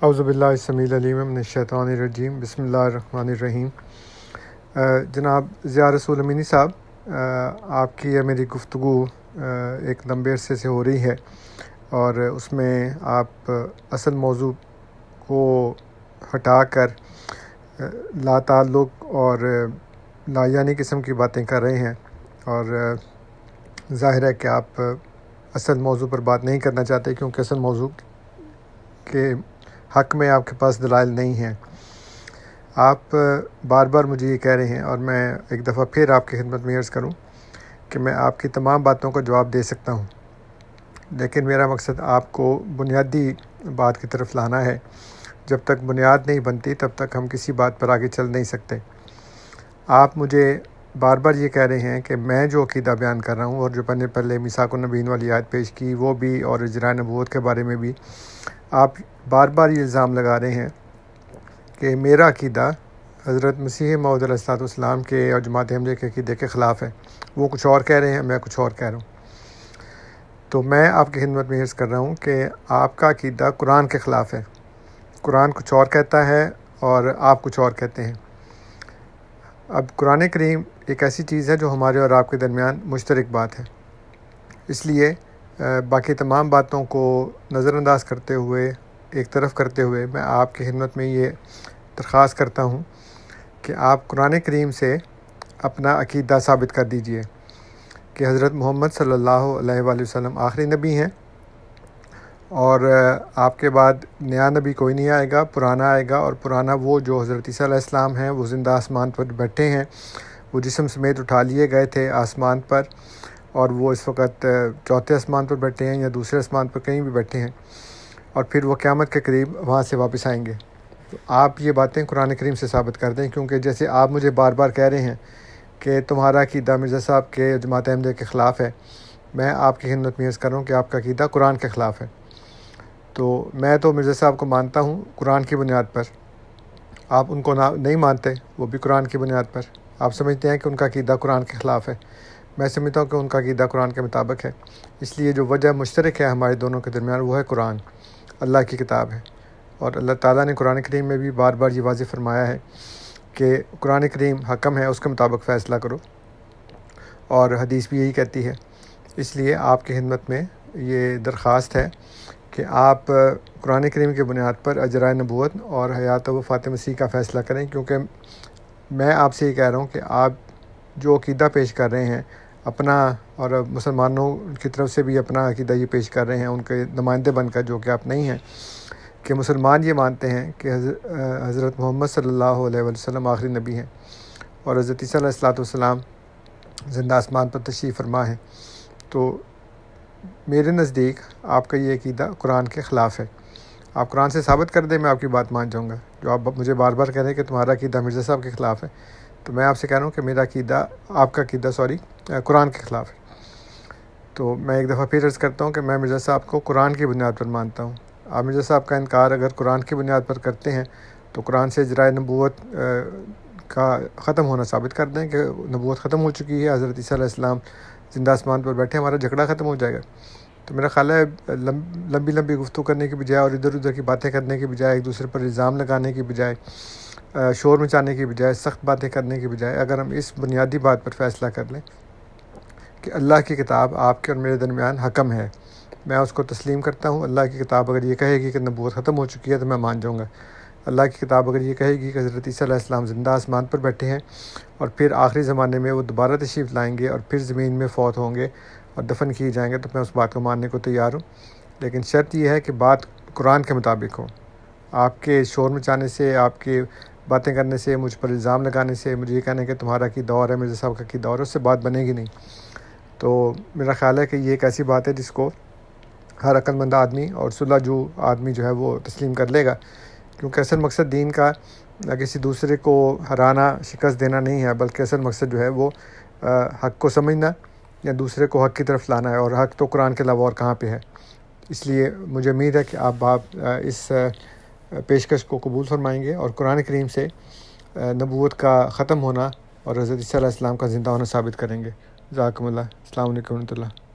اعوذ السمیع العلیم من الشیطان الرجیم بسم اللہ الرحمن الرحیم۔ جناب ضیاء رسول امینی صاحب، آپ کی یہ میری گفتگو ایک لمبے عرصے سے ہو رہی ہے اور اس میں آپ اصل موضوع کو ہٹا کر لا تعلق اور لا یعنی قسم کی باتیں کر رہے ہیں، اور ظاہر ہے کہ آپ اصل موضوع پر بات نہیں کرنا چاہتے کیونکہ اصل موضوع کے حق میں آپ کے پاس دلائل نہیں ہیں۔ آپ بار بار مجھے یہ کہہ رہے ہیں، اور میں ایک دفعہ پھر آپ کی خدمت میں عرض کروں کہ میں آپ کی تمام باتوں کا جواب دے سکتا ہوں، لیکن میرا مقصد آپ کو بنیادی بات کی طرف لانا ہے۔ جب تک بنیاد نہیں بنتی تب تک ہم کسی بات پر آگے چل نہیں سکتے۔ آپ مجھے بار بار یہ کہہ رہے ہیں کہ میں جو عقیدہ بیان کر رہا ہوں، اور جو پہلے میثاق النبیین والی آیت پیش کی وہ بھی، اور اجراء نبوت کے بارے میں بھی آپ بار بار یہ الزام لگا رہے ہیں کہ میرا عقیدہ حضرت مسیح موعود علیہ السلام کے اور جماعت احمدیہ کے عقیدے کے خلاف ہے۔ وہ کچھ اور کہہ رہے ہیں، میں کچھ اور کہہ رہا ہوں۔ تو میں آپ کی خدمت میں عرض کر رہا ہوں کہ آپ کا عقیدہ قرآن کے خلاف ہے۔ قرآن کچھ اور کہتا ہے اور آپ کچھ اور کہتے ہیں۔ اب قرآن کریم ایک ایسی چیز ہے جو ہمارے اور آپ کے درمیان مشترک بات ہے، اس لیے باقی تمام باتوں کو نظر انداز کرتے ہوئے، ایک طرف کرتے ہوئے، میں آپ کی خدمت میں یہ درخواست کرتا ہوں کہ آپ قرآن کریم سے اپنا عقیدہ ثابت کر دیجئے کہ حضرت محمد صلی اللہ علیہ وآلہ وسلم آخری نبی ہیں، اور آپ کے بعد نیا نبی کوئی نہیں آئے گا، پرانا آئے گا، اور پرانا وہ جو حضرت عیسیٰ علیہ السلام ہیں، وہ زندہ آسمان پر بیٹھے ہیں، وہ جسم سمیت اٹھا لیے گئے تھے آسمان پر، اور وہ اس وقت چوتھے آسمان پر بیٹھے ہیں یا دوسرے آسمان پر کہیں بھی بیٹھے ہیں، اور پھر وہ قیامت کے قریب وہاں سے واپس آئیں گے۔ تو آپ یہ باتیں قرآن کریم سے ثابت کر دیں، کیونکہ جیسے آپ مجھے بار بار کہہ رہے ہیں کہ تمہارا عقیدہ مرزا صاحب کے جماعت احمدیہ کے خلاف ہے، میں آپ کی خدمت میں عرض کر رہا ہوں کہ آپ کا عقیدہ قرآن کے خلاف ہے۔ تو میں تو مرزا صاحب کو مانتا ہوں قرآن کی بنیاد پر، آپ ان کو نہیں مانتے، وہ بھی قرآن کی بنیاد پر۔ آپ سمجھتے ہیں کہ ان کا عقیدہ قرآن کے خلاف ہے، میں سمجھتا ہوں کہ ان کا عقیدہ قرآن کے مطابق ہے۔ اس لیے جو وجہ مشترک ہے ہمارے دونوں کے درمیان وہ ہے قرآن، اللہ کی کتاب ہے، اور اللہ تعالیٰ نے قرآن کریم میں بھی بار بار یہ واضح فرمایا ہے کہ قرآن کریم حکم ہے، اس کے مطابق فیصلہ کرو، اور حدیث بھی یہی کہتی ہے۔ اس لیے آپ کی خدمت میں یہ درخواست ہے کہ آپ قرآن کریم کی بنیاد پر اجراء نبوت اور حیات و وفات مسیح کا فیصلہ کریں، کیونکہ میں آپ سے یہ کہہ رہا ہوں کہ آپ جو عقیدہ پیش کر رہے ہیں اپنا، اور مسلمانوں کی طرف سے بھی اپنا عقیدہ یہ پیش کر رہے ہیں ان کے نمائندے بن کر، جو کہ آپ نہیں ہیں، کہ مسلمان یہ مانتے ہیں کہ حضرت محمد صلی اللہ علیہ وسلم آخری نبی ہیں، اور حضرت عیسیٰ علیہ السلام زندہ آسمان پر تشریف فرما ہیں۔ تو میرے نزدیک آپ کا یہ عقیدہ قرآن کے خلاف ہے۔ آپ قرآن سے ثابت کر دیں، میں آپ کی بات مان جاؤں گا۔ جو آپ مجھے بار بار کہہ رہے ہیں کہ تمہارا عقیدہ مرزا صاحب کے خلاف ہے، تو میں آپ سے کہہ رہا ہوں کہ میرا عقیدہ، آپ کا عقیدہ قرآن کے خلاف ہے۔ تو میں ایک دفعہ پھر عرض کرتا ہوں کہ میں مرزا صاحب کو قرآن کی بنیاد پر مانتا ہوں۔ آپ مرزا صاحب کا انکار اگر قرآن کی بنیاد پر کرتے ہیں تو قرآن سے اجراء نبوت کا ختم ہونا ثابت کر دیں کہ نبوت ختم ہو چکی ہے، حضرت عیسیٰ علیہ السلام زندہ آسمان پر بیٹھے، ہمارا جھگڑا ختم ہو جائے گا۔ تو میرا خیال ہے لمبی لمبی گفتگو کرنے کی بجائے اور ادھر ادھر کی باتیں کرنے کی بجائے، ایک دوسرے پر الزام لگانے کی بجائے، شور مچانے کی بجائے، سخت باتیں کرنے کی بجائے، اگر ہم اس بنیادی بات پر فیصلہ کر لیں کہ اللہ کی کتاب آپ کے اور میرے درمیان حکم ہے، میں اس کو تسلیم کرتا ہوں۔ اللہ کی کتاب اگر یہ کہے گی کہ نبوت ختم ہو چکی ہے تو میں مان جاؤں گا۔ اللہ کی کتاب اگر یہ کہے گی کہ حضرت عیسیٰ علیہ السلام زندہ آسمان پر بیٹھے ہیں اور پھر آخری زمانے میں وہ دوبارہ تشریف لائیں گے اور پھر زمین میں فوت ہوں گے اور دفن کیے جائیں گے، تو میں اس بات کو ماننے کو تیار ہوں، لیکن شرط یہ ہے کہ بات قرآن کے مطابق ہو۔ آپ کے شور مچانے سے، آپ کے باتیں کرنے سے، مجھ پر الزام لگانے سے، مجھے یہ کہنے کہ تمہارا عقیدہ اور ہے، مرزا صاحب کا عقیدہ اور ہے، اس سے بات بنے گی نہیں۔ تو میرا خیال ہے کہ یہ ایک ایسی بات ہے جس کو ہر عقل مند آدمی اور صلح جو آدمی جو ہے وہ تسلیم کر لے گا، کیونکہ اصل مقصد دین کا کسی دوسرے کو ہرانا، شکست دینا نہیں ہے، بلکہ اصل مقصد جو ہے وہ حق کو سمجھنا یا دوسرے کو حق کی طرف لانا ہے، اور حق تو قرآن کے علاوہ اور کہاں پہ ہے۔ اس لیے مجھے امید ہے کہ آپ اس پیشکش کو قبول فرمائیں گے اور قرآن کریم سے نبوت کا ختم ہونا اور حضرت عیسیٰ علیہ السلام کا زندہ ہونا ثابت کریں گے۔ جزاکم اللہ۔ السلام علیکم ورحمۃ اللہ۔